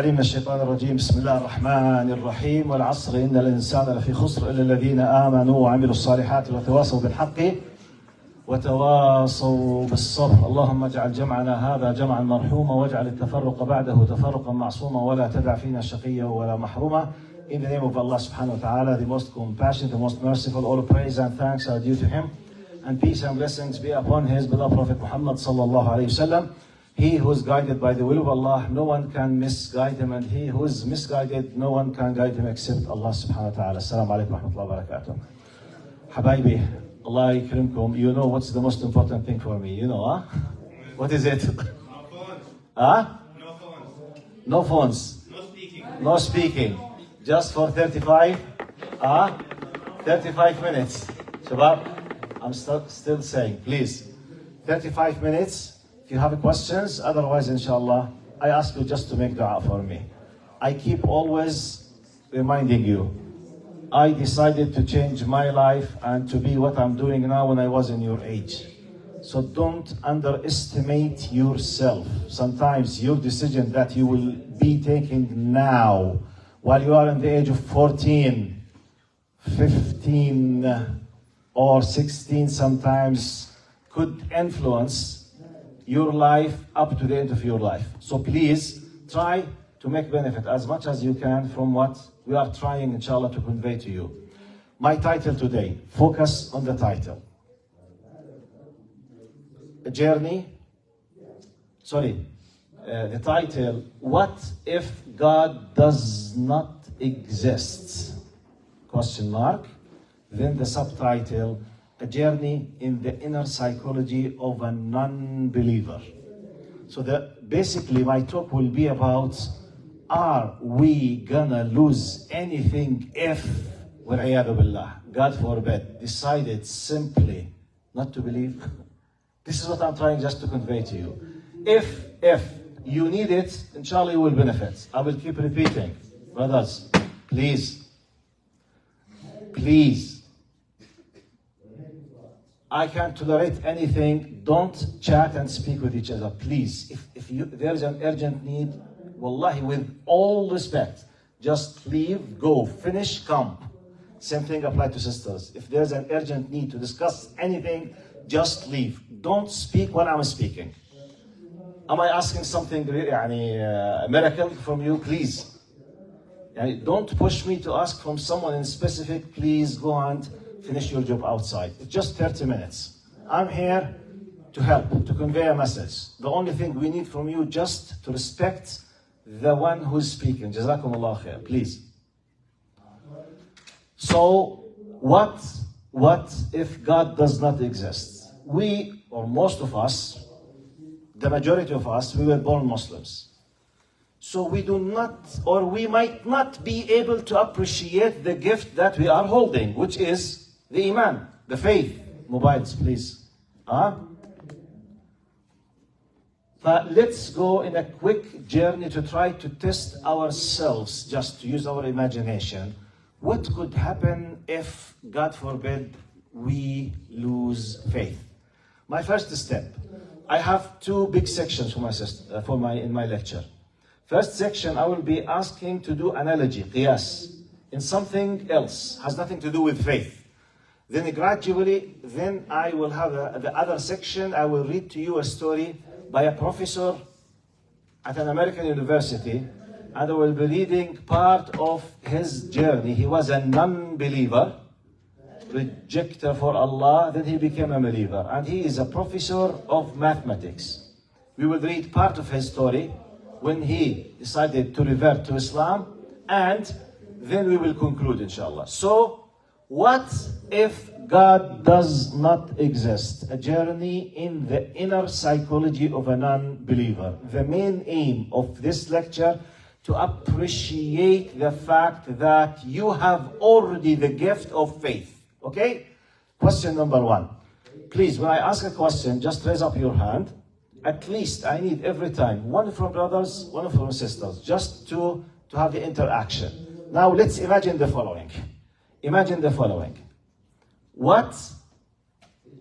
من الشيطان الرجيم. بسم الله الرحمن الرحيم. والعصر إن الإنسان لفي خسر إلا الذين آمنوا وعملوا الصالحات وتواصوا بالحق وتواصوا بالصبر. اللهم اجعل جمعنا هذا جمعا مرحوما واجعل التفرق بعده تفرقا معصوما ولا تدع فينا شقيا ولا محروما. In the name of Allah subhanahu wa ta'ala, the most compassionate, the most merciful, all praise and thanks are due to Him, and peace and blessings be upon His beloved Prophet Muhammad sallallahu alayhi wasallam. He who is guided by the will of Allah, no one can misguide him, and he who is misguided, no one can guide him except Allah subhanahu wa ta'ala. Assalamu alaikum wa rahmatullahi wa barakatuh. Habibi, Allah yakrimkum. You know what's the most important thing for me, you know, huh? What is it? No phones. Huh? No phones. No phones. No speaking. No speaking. Just for 35 minutes. Shabab, I'm still saying, please, 35 minutes. If you have questions, otherwise, inshallah, I ask you just to make dua for me. I keep always reminding you, I decided to change my life and to be what I'm doing now when I was in your age. So don't underestimate yourself. Sometimes your decision that you will be taking now, while you are in the age of 14, 15, or 16 sometimes, could influence your life up to the end of your life. So please try to make benefit as much as you can from what we are trying, inshallah, to convey to you. My title today, focus on the title. The title, what if God does not exist? Question mark. Then the subtitle, a journey in the inner psychology of a non-believer. So basically my talk will be about, are we gonna lose anything if, wal'iyadu billah, God forbid, decided simply not to believe? This is what I'm trying just to convey to you. If you need it, inshallah you will benefit. I will keep repeating. Brothers, please, I can't tolerate anything. Don't chat and speak with each other, please. If there is an urgent need, wallahi, with all respect, just leave, go, finish, come. Same thing applies to sisters. If there's an urgent need to discuss anything, just leave. Don't speak when I'm speaking. Am I asking something, a miracle from you? Please. Don't push me to ask from someone in specific. Please go and finish your job outside. It's just 30 minutes. I'm here to help, to convey a message. The only thing we need from you just to respect the one who's speaking. Jazakumullah khair, please. So, what if God does not exist? We, or most of us, the majority of us, we were born Muslims. So we do not, or we might not be able to appreciate the gift that we are holding, which is the Iman, the faith. Mobiles, please. Let's go in a quick journey to try to test ourselves, just to use our imagination. What could happen if, God forbid, we lose faith? My first step, I have two big sections in my lecture. First section, I will be asking to do analogy, qiyas, in something else, has nothing to do with faith. Then gradually, I will have the other section. I will read to you a story by a professor at an American university, and I will be reading part of his journey. He was a non-believer, rejecter for Allah, then he became a believer, and he is a professor of mathematics. We will read part of his story when he decided to revert to Islam, and then we will conclude, inshallah. So, what if God does not exist? A journey in the inner psychology of a non-believer. The main aim of this lecture, to appreciate the fact that you have already the gift of faith. Okay? Question number one. Please, when I ask a question, just raise up your hand. At least I need every time, one from brothers, one from sisters, just to have the interaction. Now let's imagine the following. Imagine the following. What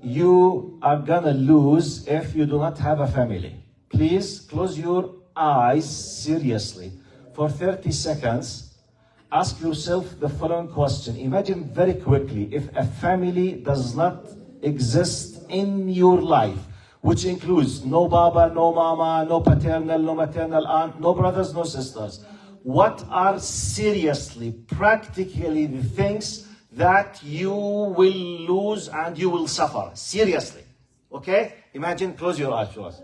you are gonna lose if you do not have a family. Please close your eyes seriously for 30 seconds, ask yourself the following question. Imagine very quickly if a family does not exist in your life, which includes no baba, no mama, no paternal, no maternal aunt, no brothers, no sisters. What are seriously, practically the things that you will lose and you will suffer? Seriously. Okay? Imagine, close your eyes to us.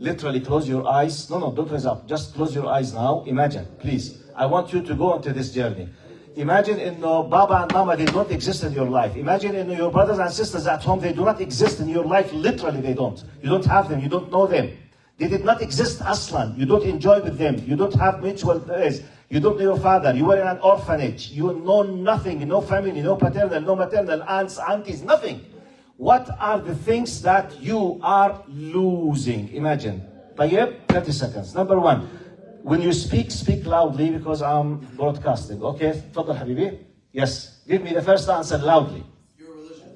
Literally close your eyes. No, don't raise up. Just close your eyes now. Imagine, please. I want you to go into this journey. Imagine in Baba and Mama, they don't exist in your life. Imagine in your brothers and sisters at home, they do not exist in your life. Literally, they don't. You don't have them. You don't know them. They did not exist aslan. You don't enjoy with them. You don't have mutual ties. You don't know your father. You were in an orphanage. You know nothing. No family, no paternal, no maternal, aunts, aunties, nothing. What are the things that you are losing? Imagine. طيب, 30 seconds. Number one, when you speak, speak loudly because I'm broadcasting. Okay, تفضل حبيبي. Yes, give me the first answer loudly. Your religion.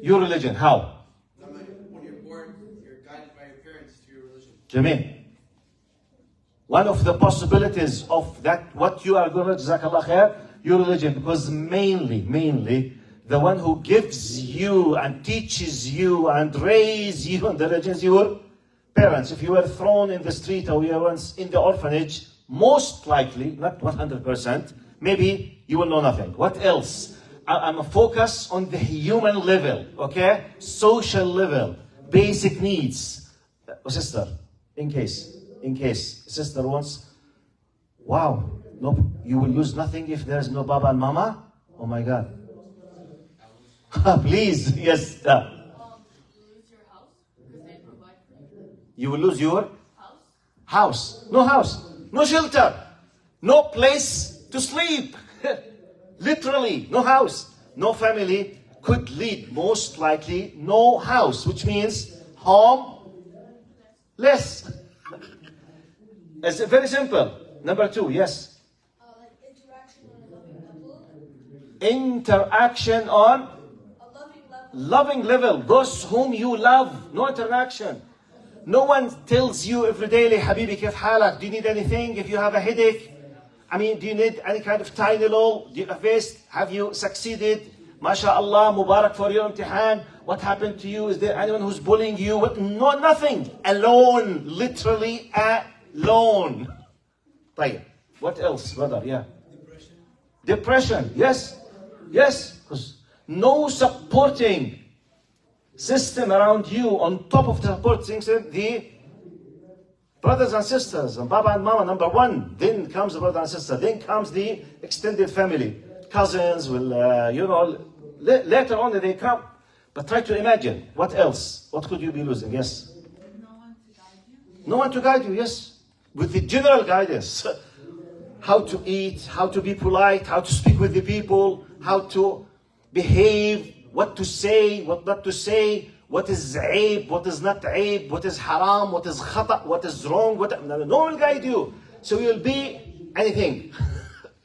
Your religion, how? When you're born, you're guided by your parents to your religion. جميع. One of the possibilities of that, what you are going to, jazakallah khair, your religion, because mainly, the one who gives you and teaches you and raises you in the religion is your parents. If you were thrown in the street or you were once in the orphanage, most likely, not 100%, maybe you will know nothing. What else? I'm focused on the human level, okay? Social level, basic needs. Sister, in case sister wants, wow, no, you will lose nothing if there's no Baba and Mama? Oh my God. Please, yes. You lose your house because they provide for you. You will lose your House. house, no shelter, no place to sleep. Literally, no house, no family could lead, most likely, no house, which means homeless. It's very simple. Number two, yes. Like interaction on a loving level. Interaction on A loving level. loving level. Those whom you love. No interaction. No one tells you every day, Habibi, كيف حالك? Do you need anything? If you have a headache, do you need any kind of Tylenol? Do you have vest? Have you succeeded? MashaAllah, Mubarak for your imtihan. What happened to you? Is there anyone who's bullying you? No, nothing. Alone. Literally alone. طيب. What else, brother? Yeah. Depression. Yes. Because no supporting system around you. On top of the supporting system, the brothers and sisters, and Baba and Mama, number one. Then comes the brother and sister. Then comes the extended family. Cousins will, later on they come. But try to imagine. What else? What could you be losing? Yes. No one to guide you. No one to guide you, yes. With the general guidance. How to eat, how to be polite, how to speak with the people, how to behave, what to say, what not to say, what is aib, what is not aib, what is haram, what is khata, what is wrong. No one will guide you. So you'll be anything.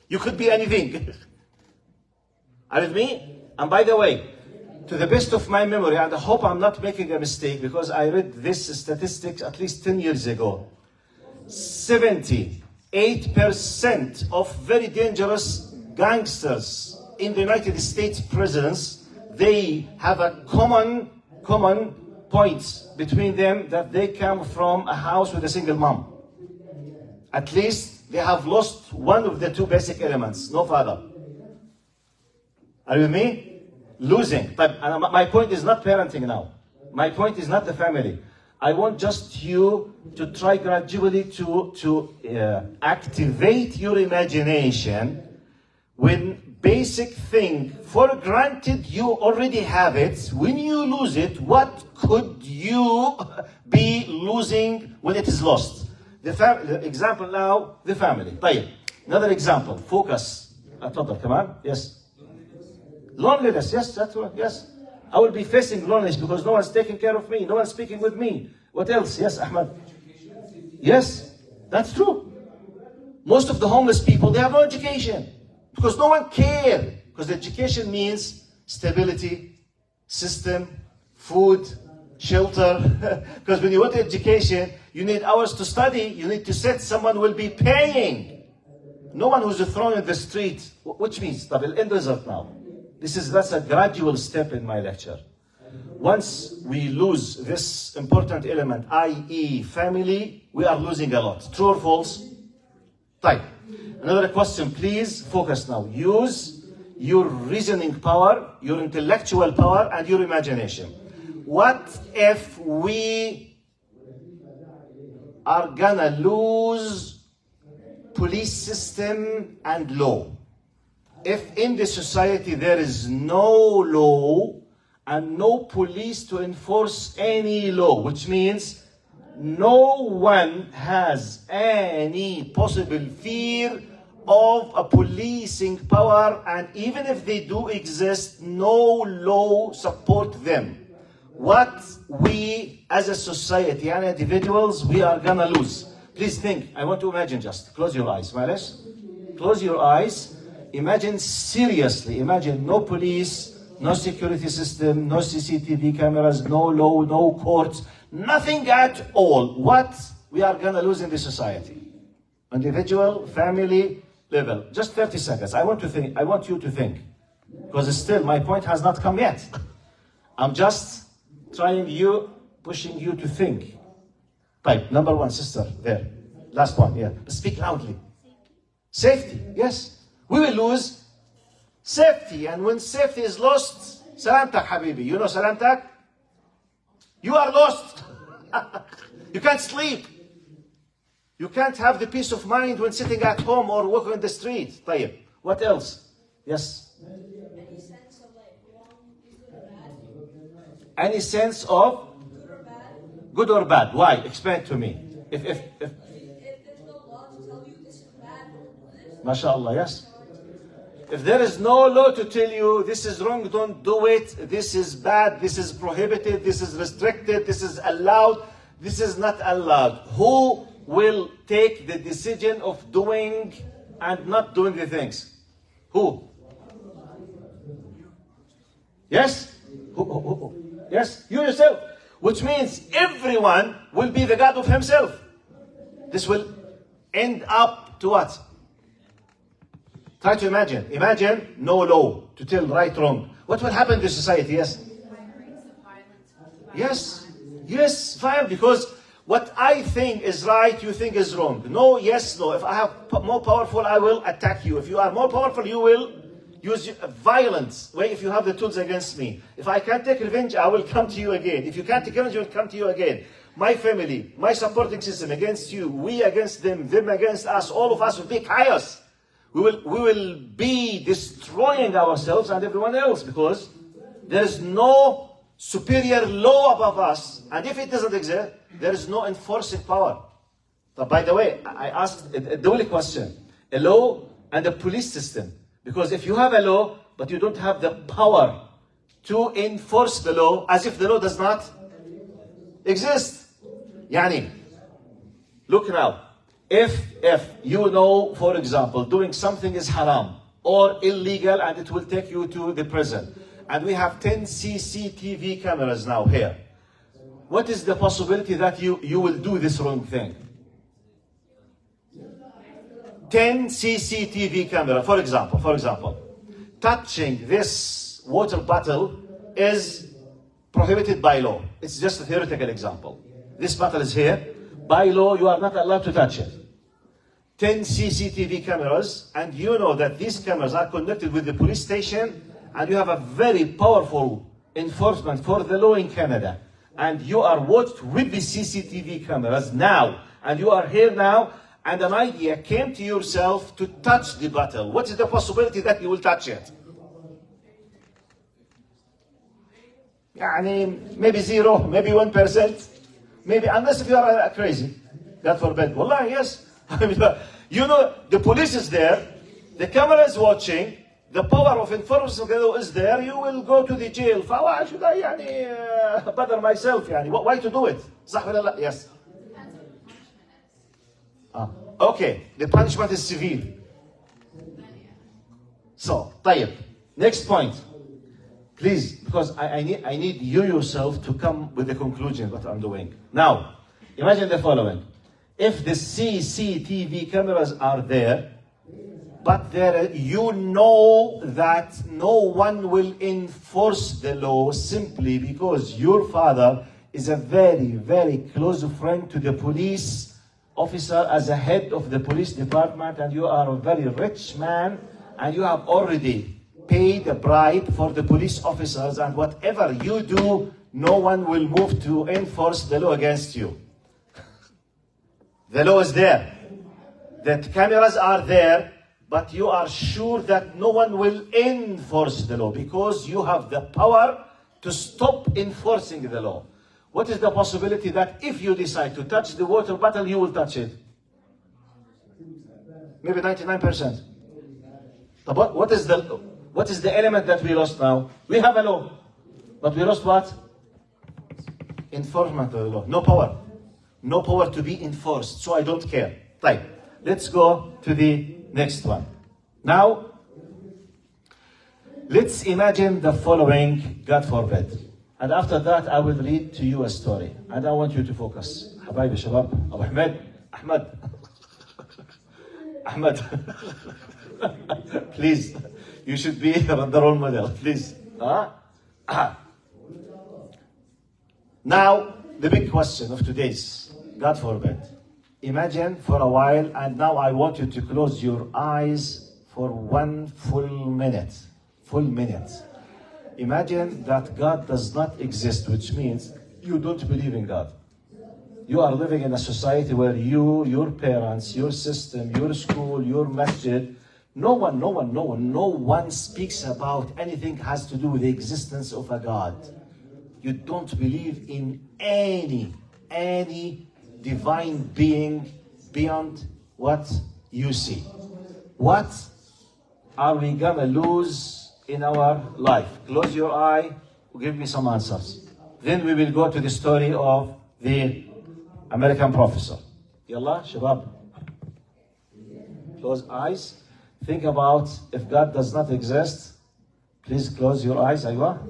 You could be anything. Are you with me? And by the way, to the best of my memory, and I hope I'm not making a mistake because I read this statistics at least 10 years ago. 78% of very dangerous gangsters in the United States prisons, they have a common points between them that they come from a house with a single mom. At least they have lost one of the two basic elements, no father. Are you with me? Losing. But my point is not parenting now. My point is not the family. I want just you to try gradually to activate your imagination when basic thing, for granted you already have it. When you lose it, what could you be losing when it is lost? The example now, the family. طيب. Another example, focus. تفضل كمان. Yes. Loneliness, yes, that's right, yes. I will be facing loneliness because no one's taking care of me, no one's speaking with me. What else? Yes, Ahmad. Yes, that's true. Most of the homeless people, they have no education because no one cares. Because education means stability, system, food, shelter. Because when you want education, you need hours to study. You need to sit. Someone will be paying. No one who's thrown in the street. Which means, double end result now. That's a gradual step in my lecture. Once we lose this important element, i.e. family, we are losing a lot. True or false? Right. Another question, please focus now. Use your reasoning power, your intellectual power, and your imagination. What if we are gonna lose police system and law? If in the society there is no law and no police to enforce any law, which means no one has any possible fear of a policing power, and even if they do exist, no law support them. What we as a society and individuals, we are gonna lose. Please think, I want to imagine, just close your eyes, Malish. Close your eyes. Imagine seriously, imagine no police, no security system, no CCTV cameras, no law, no courts, nothing at all. What we are gonna lose in the society? Individual, family level. Just 30 seconds. I want you to think. Because still my point has not come yet. I'm just pushing you to think. Right, number one, sister, there. Last one, yeah. Speak loudly. Safety, yes. We will lose safety, and when safety is lost, salamtak, habibi. You know salamtak? You are lost. You can't sleep. You can't have the peace of mind when sitting at home or walking on the street. طيب. What else? Yes. Any sense of like wrong, good or bad? Any sense of Good or bad? good or bad? Why? Explain to me. If If there's no law to tell you this is bad, don't do this. MashaAllah, yes. If there is no law to tell you this is wrong, don't do it, this is bad, this is prohibited, this is restricted, this is allowed, this is not allowed, who will take the decision of doing and not doing the things? Who? Yes? Who? Yes? You yourself. Which means everyone will be the God of himself. This will end up to what? Try to imagine. Imagine no law to tell right, wrong. What will happen to society? Yes? Yes. Yes, fine. Because what I think is right, you think is wrong. No, yes, no. If I have more powerful, I will attack you. If you are more powerful, you will use violence. Wait, if you have the tools against me. If I can't take revenge, I will come to you again. If you can't take revenge, I will come to you again. My family, my supporting system against you, we against them against us, all of us will be chaos. We will be destroying ourselves and everyone else because there is no superior law above us. And if it doesn't exist, there is no enforcing power. But by the way, I asked a dual question. A law and a police system. Because if you have a law, but you don't have the power to enforce the law, as if the law does not exist. Yani, look now. If you know, for example, doing something is haram or illegal and it will take you to the prison, and we have 10 CCTV cameras now here, what is the possibility that you will do this wrong thing? 10 CCTV camera, for example, touching this water bottle is prohibited by law. It's just a theoretical example. This bottle is here. By law, you are not allowed to touch it. 10 CCTV cameras, and you know that these cameras are connected with the police station, and you have a very powerful enforcement for the law in Canada. And you are watched with the CCTV cameras now, and you are here now, and an idea came to yourself to touch the bottle. What is the possibility that you will touch it? Maybe 0, maybe 1%, maybe, unless if you are crazy. God forbid. Wallah, yes. You know, the police is there, the camera is watching, the power of enforcement is there, you will go to the jail. Why should I bother myself? Why to do it? Yes. Okay, the punishment is severe. So, طيب. Next point. Please, because I need you yourself to come with the conclusion what I'm doing. Now, imagine the following. If the CCTV cameras are there, but you know that no one will enforce the law simply because your father is a very, very close friend to the police officer as a head of the police department, and you are a very rich man, and you have already paid a bribe for the police officers, and whatever you do, no one will move to enforce the law against you. The law is there. The cameras are there, but you are sure that no one will enforce the law because you have the power to stop enforcing the law. What is the possibility that if you decide to touch the water bottle, you will touch it? Maybe 99%. But what is the element that we lost now? We have a law, but we lost what? Enforcement of the law. No power. No power to be enforced, so I don't care. Right. Let's go to the next one. Now, let's imagine the following, God forbid. And after that, I will read to you a story. And I want you to focus. حبايبي شباب. أبو أحمد. أحمد. Please. You should be the role model. Please. Now, the big question of today's, God forbid. Imagine for a while, and now I want you to close your eyes for 1 full minute. Full minute. Imagine that God does not exist, which means you don't believe in God. You are living in a society where you, your parents, your system, your school, your masjid, no one speaks about anything has to do with the existence of a God. You don't believe in any divine being beyond what you see. What are we gonna lose in our life? Close your eye, give me some answers. Then we will go to the story of the American professor. Yalla, shabab. Close eyes. Think about if God does not exist. Please close your eyes. Aywa.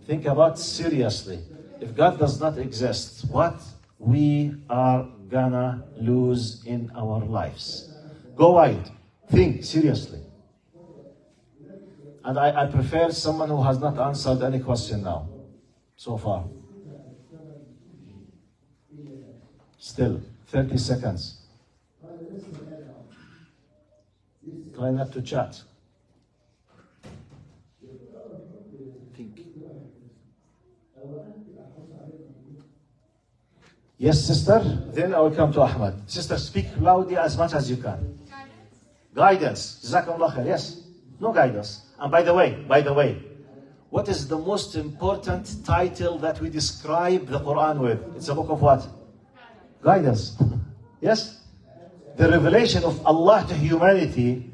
Think about seriously. If God does not exist, what we are gonna lose in our lives? Go wide. Think seriously. And I prefer someone who has not answered any question now, so far. Still, 30 seconds. Try not to chat. Think. Yes, sister? Then I will come to Ahmad. Sister, speak loudly as much as you can. Guidance. Jazakallah khair. Yes. No guidance. And by the way, what is the most important title that we describe the Quran with? It's a book of what? Guidance. Yes? The revelation of Allah to humanity,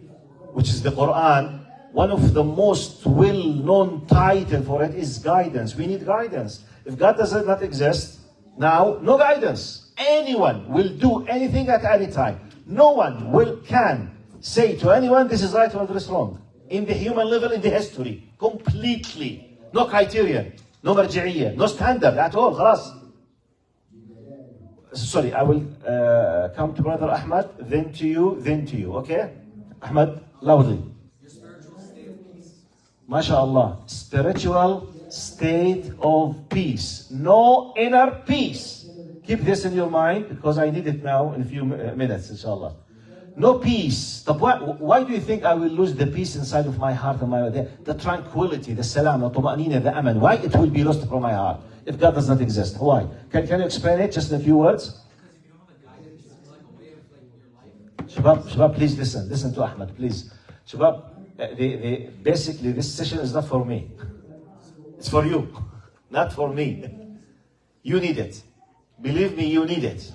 which is the Quran, one of the most well-known title for it is guidance. We need guidance. If God does not exist, now, no guidance. Anyone will do anything at any time. No one can say to anyone, this is right or this is wrong. In the human level, in the history. Completely. No criterion. No marji'iyya. No standard at all. Khalas. Sorry, I will come to Brother Ahmad, then to you. Okay? Ahmad, loudly. Your spiritual state of peace. MashaAllah. Spiritual state of peace. No inner peace. Keep this in your mind because I need it now in a few minutes, inshallah. No peace. Why do you think I will lose the peace inside of my heart and the tranquility, the salam, the tuma'nina, the aman? Why it will be lost from my heart if God does not exist? Why? Can you explain it just in a few words? Because if you don't have a guidance, it's like a way of your life. Shabab, please listen to Ahmad, please. Shabab, basically this session is not for me. It's for you, not for me. You need it. Believe me, you need it.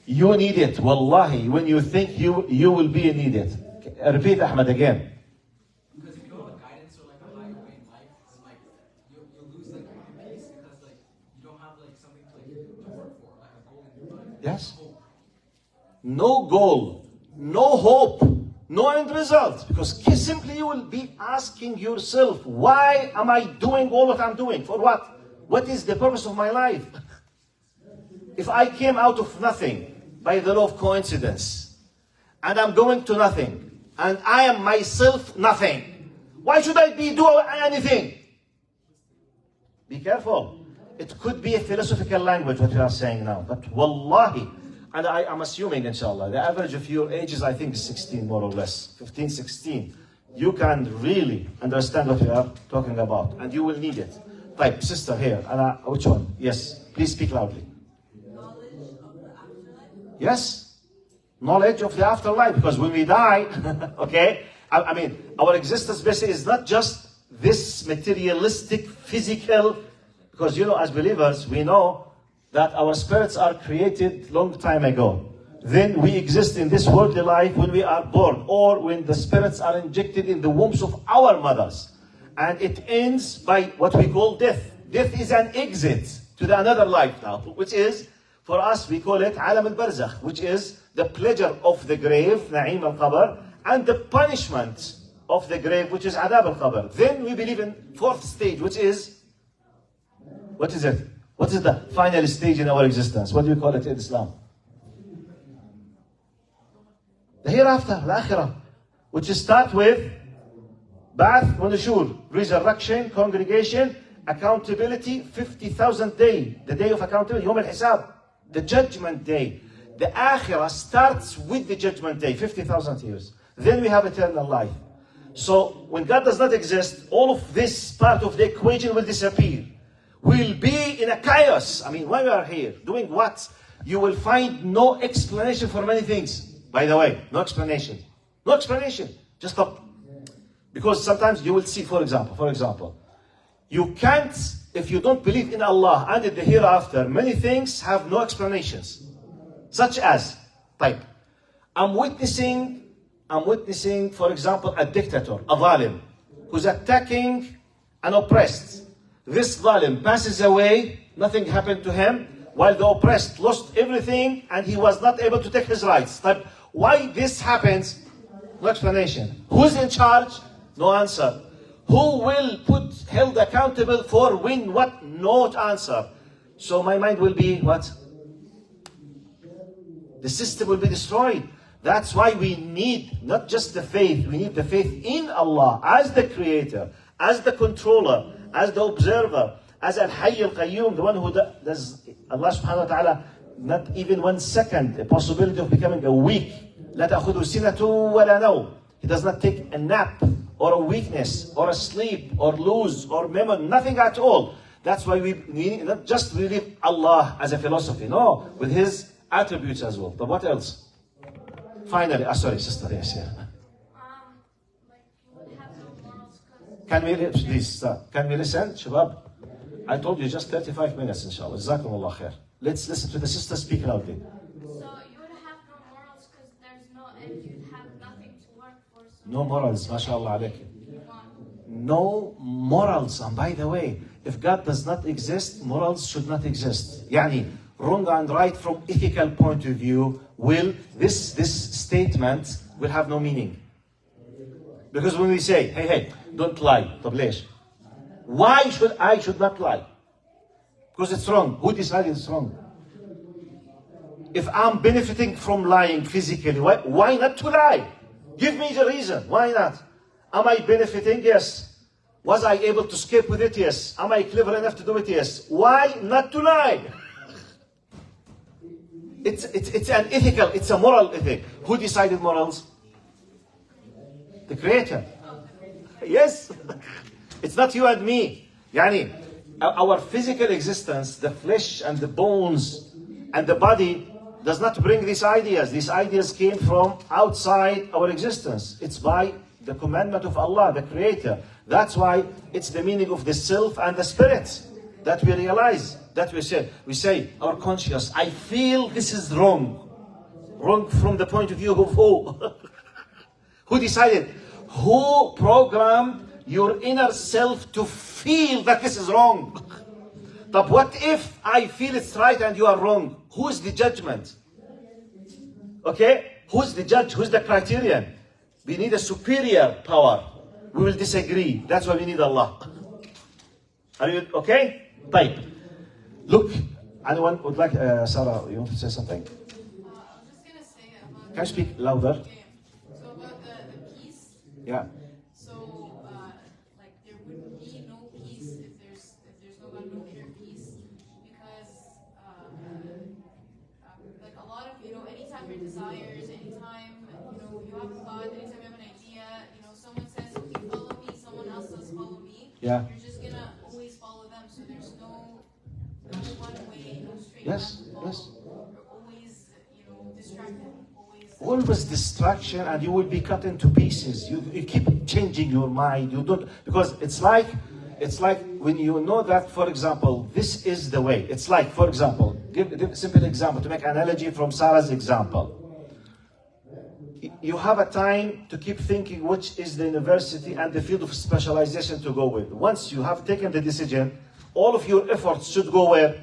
You need it. Wallahi, when you think you will be needed. Repeat Ahmad again. Because if you don't have a guidance or like a higher way in life, it's like you'll lose like your peace because like you don't have like something to work for, like a goal in your life. Yes. no goal, no hope, no end result. Because simply you will be asking yourself, why am I doing all what I'm doing? For what? What is the purpose of my life? If I came out of nothing by the law of coincidence, and I'm going to nothing, and I am myself nothing, why should I be doing anything? Be careful. It could be a philosophical language what we are saying now, but wallahi, and I'm assuming inshallah, the average of your age is I think 16 more or less, 15, 16. You can really understand what we are talking about, and you will need it. Type, sister here, which one? Yes, please speak loudly. Knowledge of the afterlife? Yes, knowledge of the afterlife, because when we die, okay, I mean, our existence basically is not just this materialistic, physical, because you know, as believers, we know that our spirits are created long time ago. Then we exist in this worldly life when we are born, or when the spirits are injected in the wombs of our mothers. And it ends by what we call death. Death is an exit to the another life now, which is, for us, we call it alam al-barzakh, which is the pleasure of the grave, na'im al-qabr, and the punishment of the grave, which is adab al-qabr. Then we believe in fourth stage, which is, what is it? What is the final stage in our existence? What do you call it in Islam? The hereafter, the akhirah, which starts with ba'ath wa nushur, resurrection, congregation, accountability, 50,000 day, the day of accountability, yawm al-hisab, the judgment day. The akhirah starts with the judgment day, 50,000 years. Then we have eternal life. So when God does not exist, all of this part of the equation will disappear. We'll be in a chaos. I mean, when we are here, doing what? You will find no explanation for many things. By the way, no explanation. No explanation. Just stop. Because sometimes you will see, for example, you can't, if you don't believe in Allah and in the hereafter, many things have no explanations. Such as, type, I'm witnessing, for example, a dictator, a zalim, who's attacking an oppressed. This zalim passes away, nothing happened to him, while the oppressed lost everything and he was not able to take his rights. Type, why this happens? No explanation. Who's in charge? No answer. Who will put held accountable for when what? No answer. So my mind will be what? The system will be destroyed. That's why we need not just the faith, we need the faith in Allah as the creator, as the controller, as the observer, as Al-Hayy Al-Qayyum, the one who does, Allah subhanahu wa ta'ala, not even 1 second, a possibility of becoming a weak. لا تأخذه سنة ولا نوم. He does not take a nap, or a weakness, or a sleep, or lose, or memory, nothing at all. That's why we not just believe Allah as a philosophy, no, with His attributes as well. But what else? Finally, sorry, sister, yes, yeah. Like you would have no morals because Can we listen, Shabab? I told you just 35 minutes, inshallah. Jazakumullah khair. Let's listen to the sister speak loudly. so you would have no morals because there's no end. You'd have nothing to work for. So No morals, mashallah alaykum. you want. No morals. And by the way, if God does not exist, morals should not exist. Yani, wrong and right from ethical point of view, this statement will have no meaning. Because when we say, hey, don't lie, طب ليش? Why should I not lie? Because it's wrong. Who decided it's wrong? If I'm benefiting from lying physically, why not to lie? Give me the reason. Why not? Am I benefiting? Yes. Was I able to escape with it? Yes. Am I clever enough to do it? Yes. Why not to lie? It's an ethical, it's a moral ethic. Who decided morals? The Creator. Yes. It's not you and me. Yani, our physical existence, the flesh and the bones and the body does not bring these ideas. These ideas came from outside our existence. It's by the commandment of Allah, the Creator. That's why it's the meaning of the self and the spirit that we realize, that we say, our conscious, I feel this is wrong. Wrong from the point of view of who? Who decided? Who programmed your inner self to feel that this is wrong? But what if I feel it's right and you are wrong? Who is the judgment? Okay? Who's the judge? Who's the criterion? We need a superior power. We will disagree. That's why we need Allah. Are you okay? Type. Look, anyone would like, Sarah, you want to say something? I was just going to say about... Can you speak louder? Okay. So about the peace. Yeah. So, like, there would be no peace if there's no God, no pure peace. Because, like, a lot of, anytime your desires, anytime, you have a God, anytime you have an idea, someone says, okay, follow me, someone else says, follow me. Yeah. You're just going to always follow them. So there's no one way, no straight Yes, path to follow. yes. You're always, distracted. Always distraction, and you will be cut into pieces. You keep changing your mind. You don't, because it's like when you know that, for example, this is the way. It's like, for example, give a simple example to make analogy from Sarah's example. You have a time to keep thinking which is the university and the field of specialization to go with. Once you have taken the decision, all of your efforts should go where?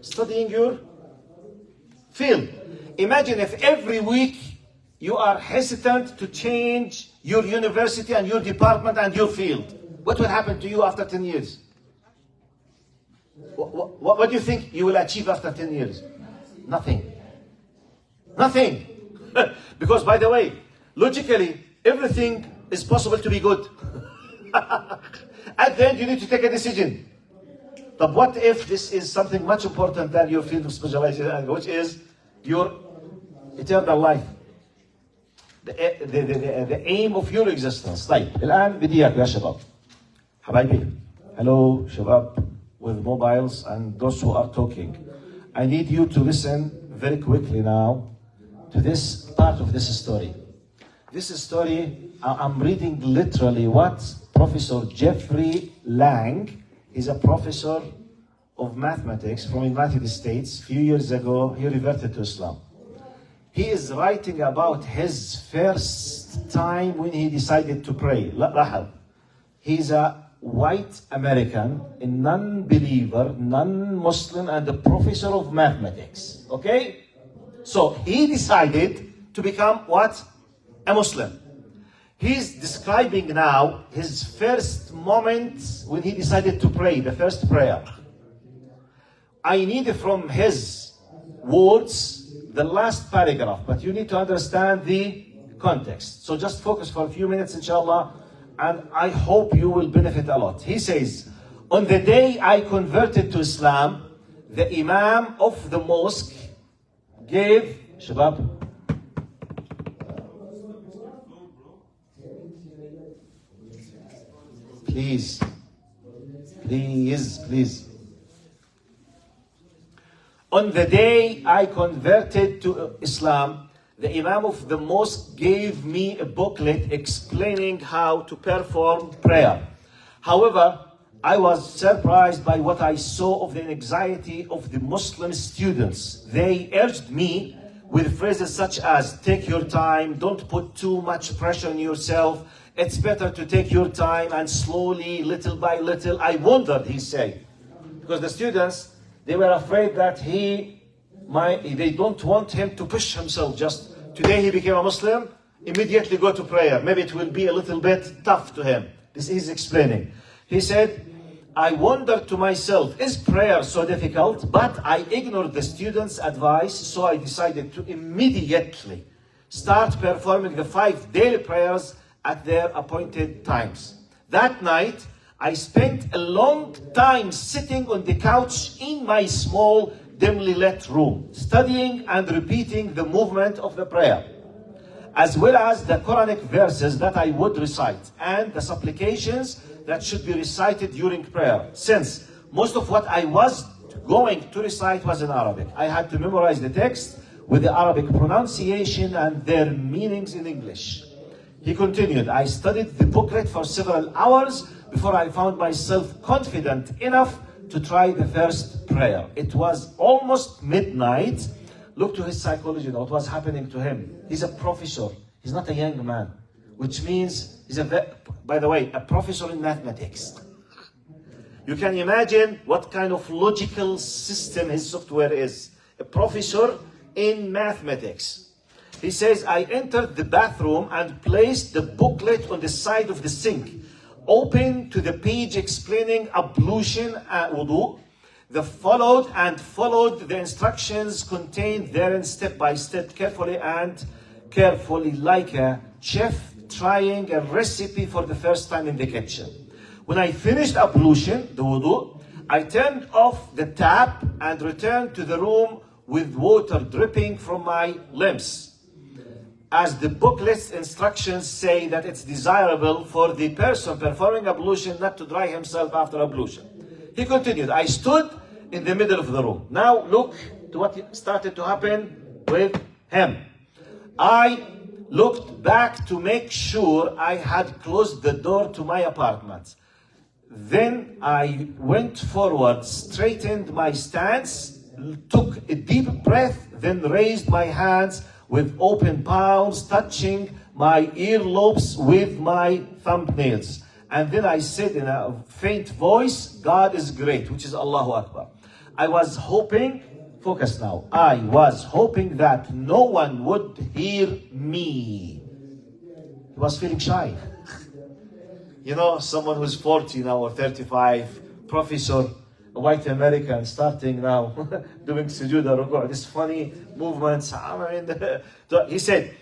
Studying your field. Imagine if every week you are hesitant to change your university and your department and your field. What will happen to you after 10 years? What do you think you will achieve after 10 years? Nothing. Nothing. Because, by the way, logically, everything is possible to be good. At the end, you need to take a decision. But what if this is something much important than your field of specialization, which is your eternal life, the aim of your existence. طيب الآن بدي إياك يا شباب حبايبي. Hello شباب with mobiles and those who are talking. I need you to listen very quickly now to this part of this story. This story, I'm reading literally what Professor Jeffrey Lang is a professor of mathematics from the United States. A few years ago, he reverted to Islam. He is writing about his first time when he decided to pray. لاحظ. He's a white American, a non-believer, non-Muslim, and a professor of mathematics. Okay? So he decided to become what? A Muslim. He's describing now his first moment when he decided to pray, the first prayer. I need from his words the last paragraph, but you need to understand the context. So just focus for a few minutes, inshallah, and I hope you will benefit a lot. He says, on the day I converted to Islam, the Imam of the mosque gave, Shabab, please. On the day I converted to Islam, the Imam of the mosque gave me a booklet explaining how to perform prayer. However, I was surprised by what I saw of the anxiety of the Muslim students. They urged me with phrases such as, take your time, don't put too much pressure on yourself, it's better to take your time and slowly, little by little. I wondered, he said, because the students, they were afraid that they don't want him to push himself. Just today he became a Muslim, immediately go to prayer. Maybe it will be a little bit tough to him. This is explaining. He said, I wondered to myself, is prayer so difficult? But I ignored the students' advice, so I decided to immediately start performing the 5 daily prayers at their appointed times. That night, I spent a long time sitting on the couch in my small, dimly lit room, studying and repeating the movement of the prayer, as well as the Quranic verses that I would recite, and the supplications that should be recited during prayer, since most of what I was going to recite was in Arabic. I had to memorize the text with the Arabic pronunciation and their meanings in English. He continued, I studied the booklet for several hours before I found myself confident enough to try the first prayer. It was almost midnight. Look to his psychology, what was happening to him. He's a professor. He's not a young man, which means he's by the way, a professor in mathematics. You can imagine what kind of logical system his software is. A professor in mathematics. He says, I entered the bathroom and placed the booklet on the side of the sink, open to the page explaining ablution and wudu. Followed the instructions contained therein step by step, carefully, like a chef trying a recipe for the first time in the kitchen. When I finished ablution, the wudu, I turned off the tap and returned to the room with water dripping from my limbs, as the booklet's instructions say that it's desirable for the person performing ablution not to dry himself after ablution. He continued, I stood in the middle of the room. Now look to what started to happen with him. I looked back to make sure I had closed the door to my apartment. Then I went forward, straightened my stance, took a deep breath, then raised my hands with open palms, touching my earlobes with my thumbnails. And then I said in a faint voice, God is great, which is Allahu Akbar. I was hoping, focus now, I was hoping that no one would hear me. He was feeling shy. You know, someone who's 40 now or 35, professor, a white American, starting now, doing sujood or ruku', this funny movements. He said,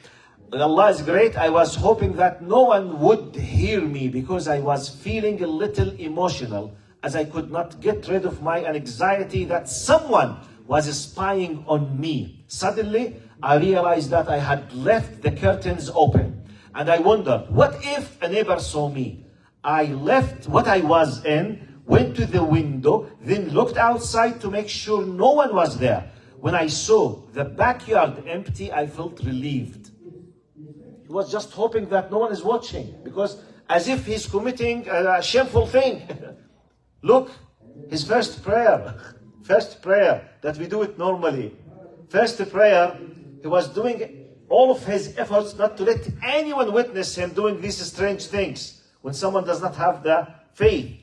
Allah is great. I was hoping that no one would hear me because I was feeling a little emotional, as I could not get rid of my anxiety that someone was spying on me. Suddenly, I realized that I had left the curtains open. And I wondered, what if a neighbor saw me? I left what I was in, went to the window, then looked outside to make sure no one was there. When I saw the backyard empty, I felt relieved. He was just hoping that no one is watching, because as if he's committing a shameful thing. Look, his first prayer that we do it normally. First prayer, he was doing all of his efforts not to let anyone witness him doing these strange things when someone does not have the faith.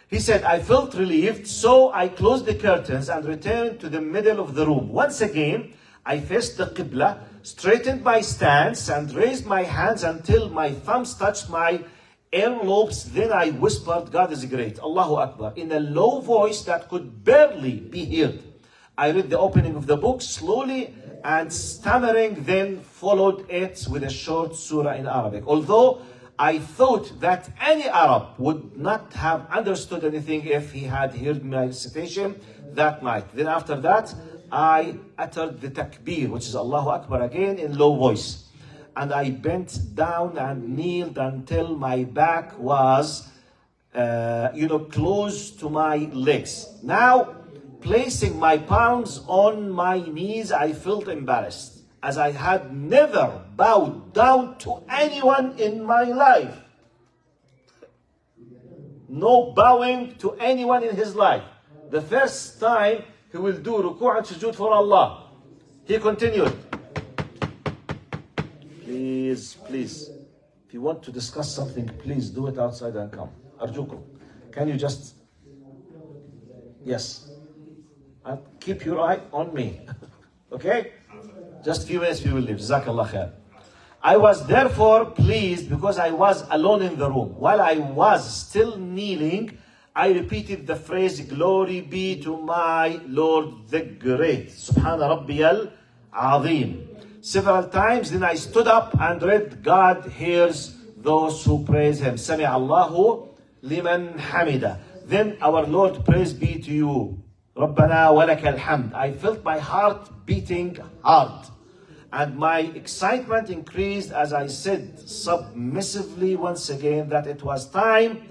He said, I felt relieved, so I closed the curtains and returned to the middle of the room. Once again, I faced the Qibla, straightened my stance, and raised my hands until my thumbs touched my earlobes. Then I whispered, God is great, Allahu Akbar, in a low voice that could barely be heard. I read the opening of the book slowly and stammering, then followed it with a short surah in Arabic. Although I thought that any Arab would not have understood anything if he had heard my recitation that night. Then after that, I uttered the takbir, which is Allahu Akbar again in low voice. And I bent down and kneeled until my back was, close to my legs. Now, placing my palms on my knees, I felt embarrassed, as I had never bowed down to anyone in my life. No bowing to anyone in his life. The first time he will do ruku' and sujood for Allah. He continued. Please, if you want to discuss something, please do it outside and come. Arjukum. Can you just... Yes. And keep your eye on me. Okay? Just a few minutes we will leave. Jazakallah khair. I was therefore pleased because I was alone in the room. While I was still kneeling, I repeated the phrase, glory be to my Lord the Great. Subhana Rabbiyal Azim. Several times. Then I stood up and read, God hears those who praise him. Sami Allahu liman hamida. Then our Lord, praise be to you. Rabbana walakal hamd. I felt my heart beating hard, and my excitement increased as I said submissively once again that it was time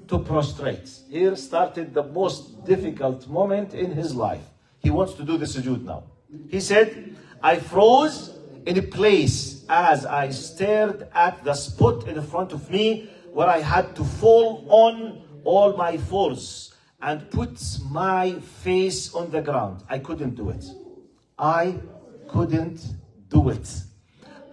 to prostrate. Here started the most difficult moment in his life. He wants to do the sujood now. He said, I froze in place as I stared at the spot in front of me where I had to fall on all my fours and put my face on the ground. I couldn't do it. I couldn't do it.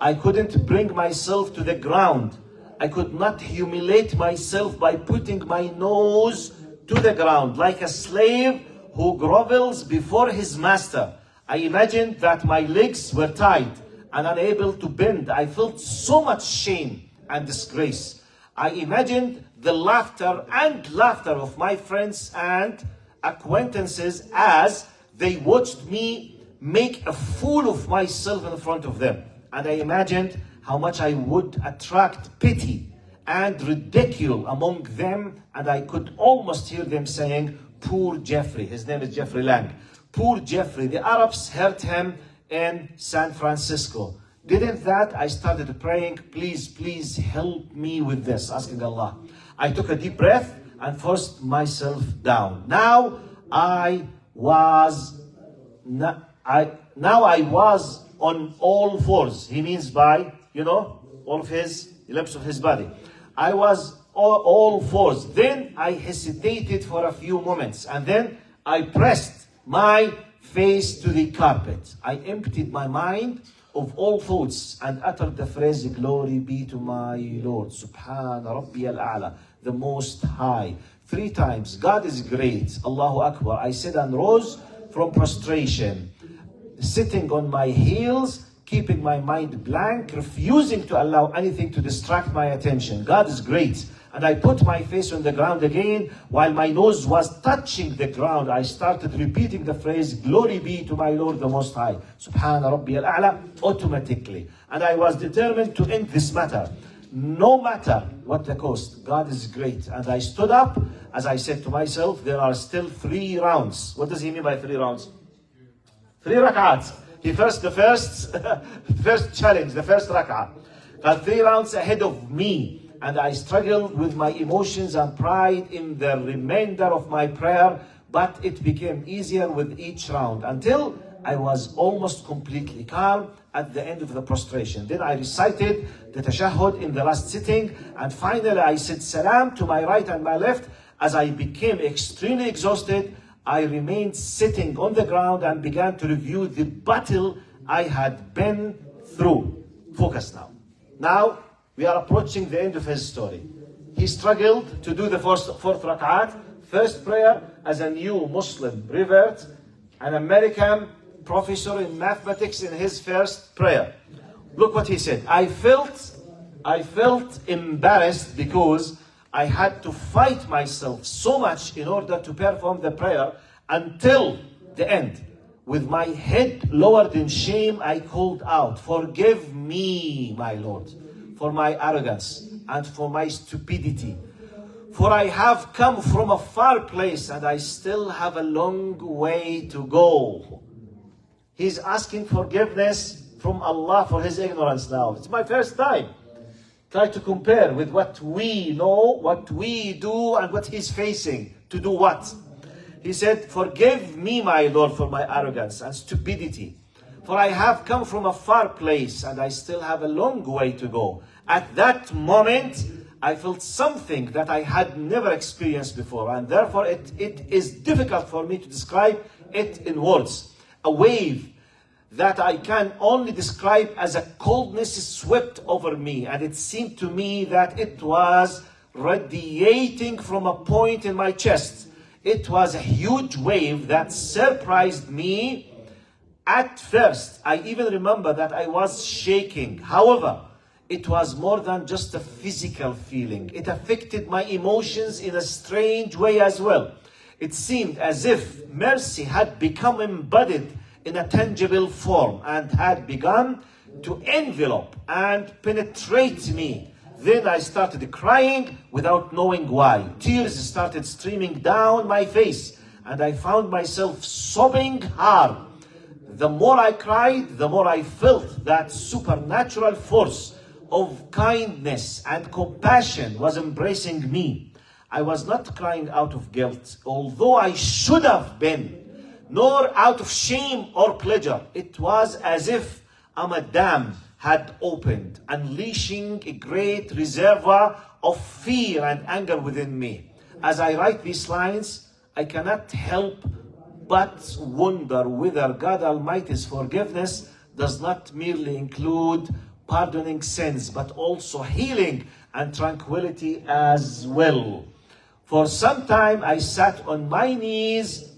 I couldn't bring myself to the ground. I could not humiliate myself by putting my nose to the ground like a slave who grovels before his master. I imagined that my legs were tied and unable to bend. I felt so much shame and disgrace. I imagined the laughter of my friends and acquaintances as they watched me make a fool of myself in front of them. And I imagined how much I would attract pity and ridicule among them, and I could almost hear them saying, "Poor Jeffrey." His name is Jeffrey Lang. "Poor Jeffrey, the Arabs hurt him in San Francisco." Didn't that? I started praying, please help me with this, asking Allah. I took a deep breath and forced myself down. Now I was on all fours. He means by, all of his limbs of his body. I was all fours. Then I hesitated for a few moments, and then I pressed my face to the carpet. I emptied my mind of all thoughts and uttered the phrase, "Glory be to my Lord, Subhana Rabbi al-A'la, the Most High," 3 times. God is great, Allahu Akbar. I said and rose from prostration, sitting on my heels, keeping my mind blank, refusing to allow anything to distract my attention. God is great. And I put my face on the ground again. While my nose was touching the ground, I started repeating the phrase, "Glory be to my Lord the Most High, Subhana Rabbi al-A'la," automatically. And I was determined to end this matter, no matter what the cost. God is great. And I stood up as I said to myself, there are still 3 rounds. What does he mean by 3 rounds? 3 rak'ats. The first challenge, the first rak'ah. 3 rounds ahead of me. And I struggled with my emotions and pride in the remainder of my prayer, but it became easier with each round until I was almost completely calm at the end of the prostration. Then I recited the tashahhud in the last sitting, and finally I said salam to my right and my left. As I became extremely exhausted, I remained sitting on the ground and began to review the battle I had been through. Focus now. Now, we are approaching the end of his story. He struggled to do the fourth rak'at, first prayer as a new Muslim revert, an American professor in mathematics in his first prayer. Look what he said. I felt embarrassed because I had to fight myself so much in order to perform the prayer until the end. With my head lowered in shame, I called out, "Forgive me, my Lord, for my arrogance and for my stupidity. For I have come from a far place and I still have a long way to go." He's asking forgiveness from Allah for his ignorance now. It's my first time. Try to compare with what we know, what we do, and what he's facing. To do what? He said, "Forgive me, my Lord, for my arrogance and stupidity. For I have come from a far place and I still have a long way to go." At that moment, I felt something that I had never experienced before, and therefore it is difficult for me to describe it in words. A wave that I can only describe as a coldness swept over me, and it seemed to me that it was radiating from a point in my chest. It was a huge wave that surprised me. At first, I even remember that I was shaking. However, it was more than just a physical feeling. It affected my emotions in a strange way as well. It seemed as if mercy had become embodied in a tangible form and had begun to envelop and penetrate me. Then I started crying without knowing why. Tears started streaming down my face and I found myself sobbing hard. The more I cried, the more I felt that supernatural force of kindness and compassion was embracing me. I was not crying out of guilt, although I should have been, nor out of shame or pleasure. It was as if a dam had opened, unleashing a great reservoir of fear and anger within me. As I write these lines, I cannot help but wonder whether God Almighty's forgiveness does not merely include pardoning sins, but also healing and tranquility as well. For some time I sat on my knees,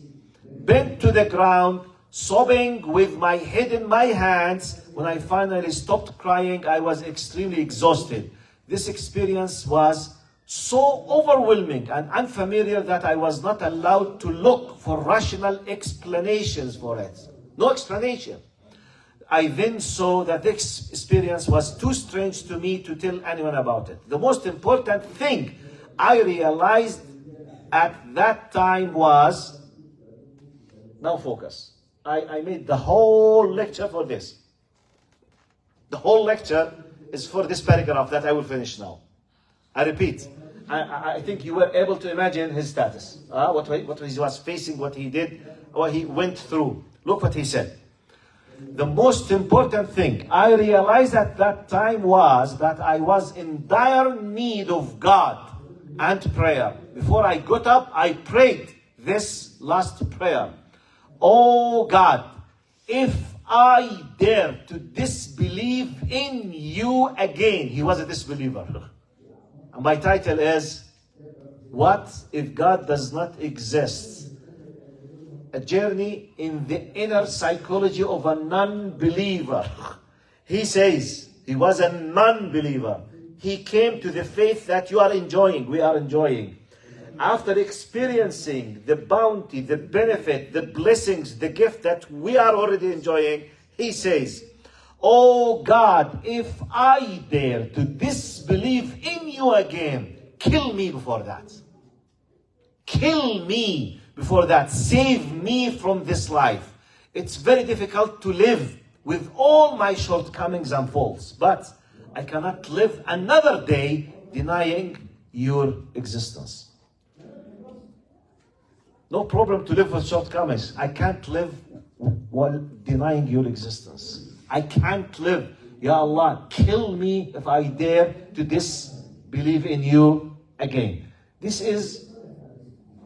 bent to the ground, sobbing with my head in my hands. When I finally stopped crying, I was extremely exhausted. This experience was so overwhelming and unfamiliar that I was not allowed to look for rational explanations for it. No explanation. I then saw that this experience was too strange to me to tell anyone about it. The most important thing I realized at that time was, now focus. I made the whole lecture for this. The whole lecture is for this paragraph that I will finish now. I repeat, I think you were able to imagine his status. What he was facing, what he did, what he went through. Look what he said. The most important thing I realized at that time was that I was in dire need of God and prayer. Before I got up, I prayed this last prayer. Oh God, if I dare to disbelieve in you again. He was a disbeliever. And my title is, What if God does not exist? A journey in the inner psychology of a non-believer. He says he was a non-believer. He came to the faith that you are enjoying, we are enjoying. After experiencing the bounty, the benefit, the blessings, the gift that we are already enjoying, he says, oh God, if I dare to disbelieve in you again, kill me before that. Kill me before that. Save me from this life. It's very difficult to live with all my shortcomings and faults, but I cannot live another day denying your existence. No problem to live with shortcomings. I can't live while denying your existence. I can't live. Ya Allah, kill me if I dare to disbelieve in you again. This is,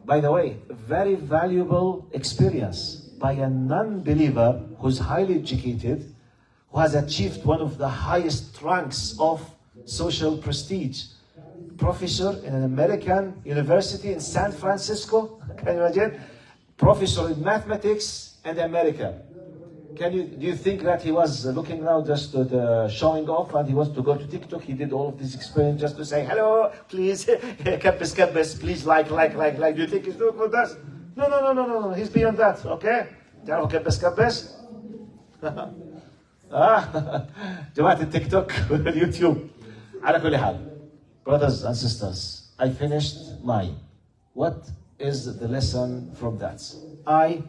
by the way, a very valuable experience by a non-believer who's highly educated, who has achieved one of the highest ranks of social prestige. Professor in an American university in San Francisco. Can you imagine? Professor in mathematics and America. Do you think that he was looking now just to the showing off and he wants to go to TikTok? He did all of this experience just to say, hello, please, kabbis, please like. Do you think he's doing all that? No. He's beyond that, okay? تعرفوا kabbis? جماعة التيك واليوتيوب. على كل حال. Brothers and sisters, I finished mine. What is the lesson from that? I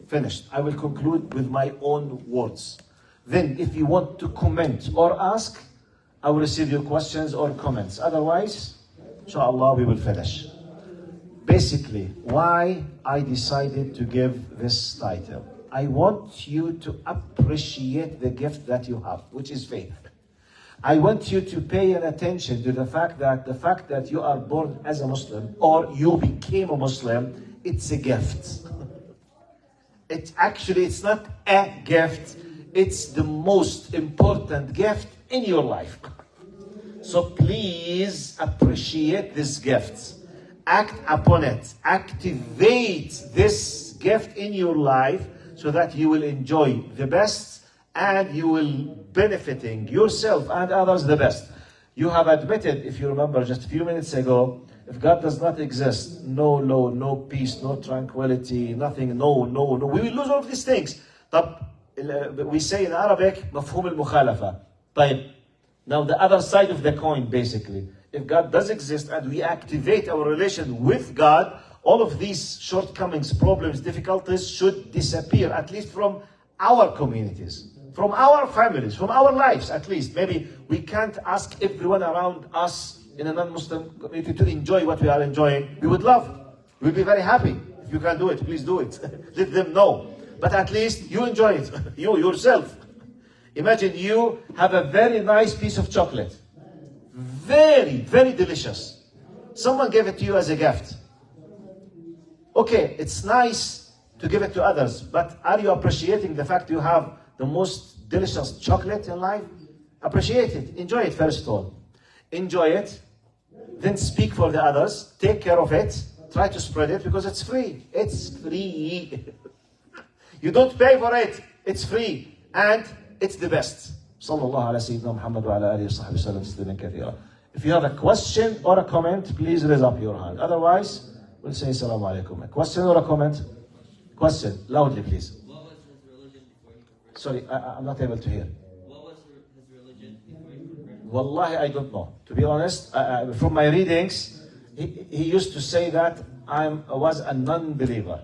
finished. I will conclude with my own words. Then, if you want to comment or ask, I will receive your questions or comments. Otherwise, inshallah, we will finish. Basically, why I decided to give this title. I want you to appreciate the gift that you have, which is faith. I want you to pay attention to the fact that you are born as a Muslim or you became a Muslim, it's a gift. It's not a gift, it's the most important gift in your life. So please appreciate this gift. Act upon it. Activate this gift in your life so that you will enjoy the best and you will benefiting yourself and others the best. You have admitted, if you remember just a few minutes ago, if God does not exist, no law, no peace, no tranquility, nothing, no. We will lose all of these things. We say in Arabic, مفهوم المخالفة. طيب. Now the other side of the coin, basically. If God does exist and we activate our relation with God, all of these shortcomings, problems, difficulties should disappear, at least from our communities, from our families, from our lives at least. Maybe we can't ask everyone around us in a non-Muslim community to enjoy what we are enjoying. We would love, we'd be very happy. If you can do it, please do it. Let them know. But at least you enjoy it, you yourself. Imagine you have a very nice piece of chocolate. Very, very delicious. Someone gave it to you as a gift. Okay, it's nice to give it to others, but are you appreciating the fact you have the most delicious chocolate in life? Appreciate it. Enjoy it first of all. Enjoy it. Then speak for the others. Take care of it. Try to spread it because it's free. It's free. You don't pay for it. It's free. And it's the best. Sallallahu ala Sayyidina Muhammad wa ala alihi wa sahbihi sallam tasliman kathira. If you have a question or a comment, please raise up your hand. Otherwise, we'll say Assalamu alaikum. A question or a comment? Question. Loudly, please. What was his religion before he converted? Sorry, I'm not able to hear. What was his religion before he converted? Wallahi, I don't know. To be honest, from my readings, he used to say that I was a non-believer.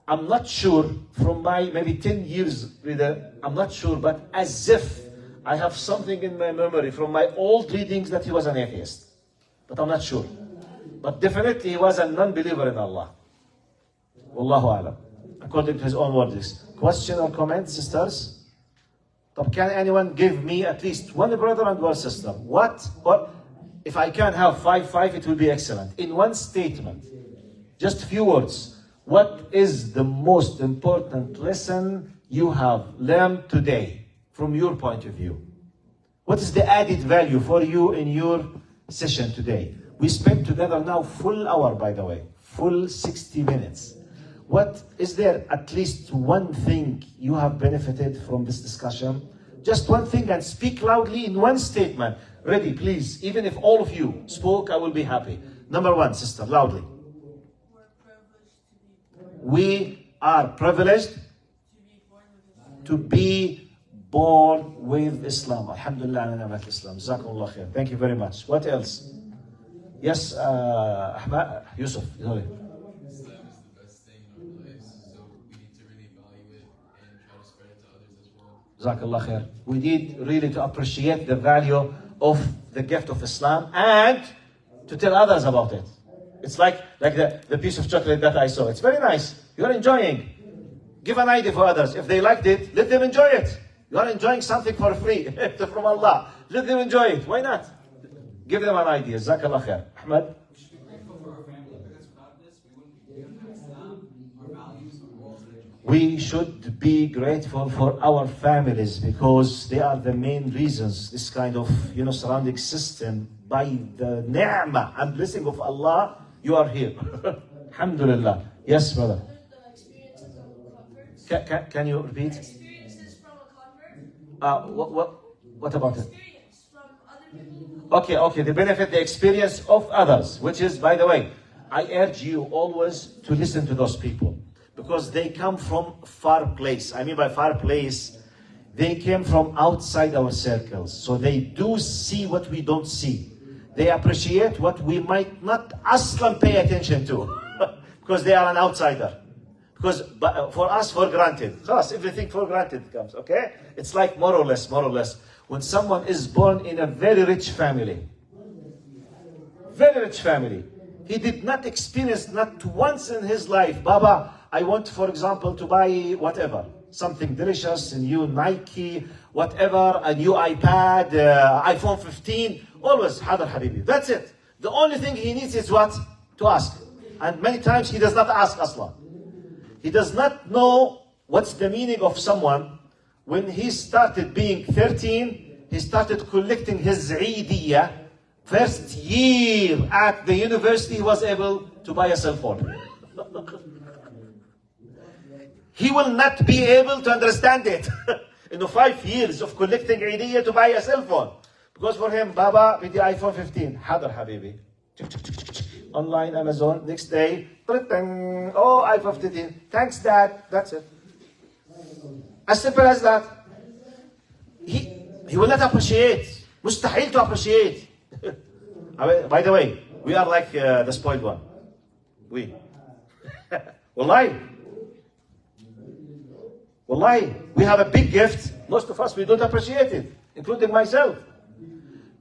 I'm not sure, from my maybe 10 years reader, I'm not sure, but as if I have something in my memory from my old readings that he was an atheist. But I'm not sure. But definitely he was a non-believer in Allah. Wallahu alam. According to his own words. Question or comment, sisters? Can anyone give me at least one brother and one sister? What if I can have five, it will be excellent. In one statement, just few words. What is the most important lesson you have learned today from your point of view? What is the added value for you in your session today? We spent together now full hour, by the way, full 60 minutes. What is there at least one thing you have benefited from this discussion? Just one thing, and speak loudly in one statement. Ready, please. Even if all of you spoke, I will be happy. Number one, sister, loudly. We are privileged to be born with Islam. Alhamdulillah ala ni'mat Islam. Jazakumullah khair. Thank you very much. What else? Yes, Ahmad, Yusuf. Sorry. Islam is the best thing in our lives, so we need to really value it and try to spread it to others as well. Jazakallah khair. We need really to appreciate the value of the gift of Islam and to tell others about it. It's like the piece of chocolate that I saw. It's very nice. You're enjoying. Give an idea for others. If they liked it, let them enjoy it. You are enjoying something for free from Allah. Let them enjoy it. Why not? Give them an idea. Jazakallah khair. Ahmad? We should be grateful for our families because they are the main reasons this kind of surrounding system, by the ni'mah and blessing of Allah, you are here. Alhamdulillah. Yes, brother. The experiences of converts. Can you repeat? Experiences from a convert. What about it? Experience from other people. Okay. The benefit, the experience of others, which is, by the way, I urge you always to listen to those people because they come from far place. I mean by far place, they came from outside our circles. So they do see what we don't see. They appreciate what we might not aslan pay attention to because they are an outsider. Because for us, for granted. Khas, everything for granted comes, okay? It's like more or less. When someone is born in a very rich family, he did not experience not once in his life, Baba, I want, for example, to buy whatever. Something delicious, a new Nike, whatever, a new iPad, iPhone 15. Always, Hadar Habibi. That's it. The only thing he needs is what? To ask. And many times he does not ask Asla. He does not know what's the meaning of someone. When he started being 13, he started collecting his Eidiyah. First year at the university, he was able to buy a cell phone. He will not be able to understand it. 5 years of collecting Eidiyah to buy a cell phone. Because for him, Baba, with the iPhone 15, Hadar Habibi. Online, Amazon, next day, oh, iPhone 15. Thanks, Dad. That's it. As simple as that. He will not appreciate. Mustahil to appreciate. By the way, we are like the spoiled one. We. Wallahi, we have a big gift. Most of us, we don't appreciate it, including myself.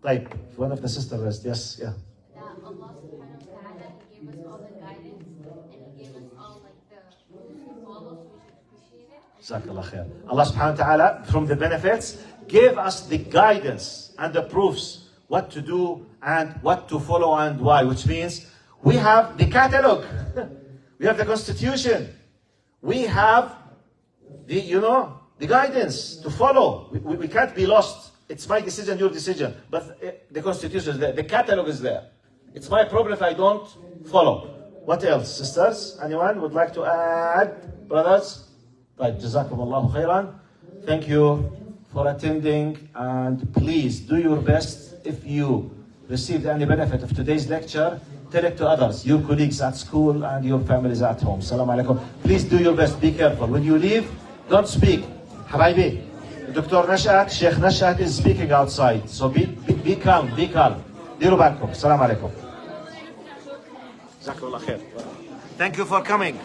Like one of the sisters, yes, yeah. That Allah subhanahu wa ta'ala gave us all the guidance and He gave us all like the rules to follow, so we should appreciate it. Jazakallah khair. Allah subhanahu wa ta'ala, from the benefits, gave us the guidance and the proofs what to do and what to follow and why, which means we have the catalog, we have the constitution, we have the guidance to follow. We can't be lost. It's my decision, your decision. But the constitution is there. The catalog is there. It's my problem if I don't follow. What else? Sisters? Anyone would like to add? Brothers? طيب جزاكم الله خيرا. Thank you for attending, and please do your best. If you received any benefit of today's lecture, tell it to others, your colleagues at school and your families at home. Assalamu alaikum. Please do your best. Be careful. When you leave, don't speak. حبايبي, Dr. Nashat, Sheikh Nashat is speaking outside. So be calm, be calm. ديروا بالكم. السلام عليكم. جزاكم الله خير. Thank you for coming.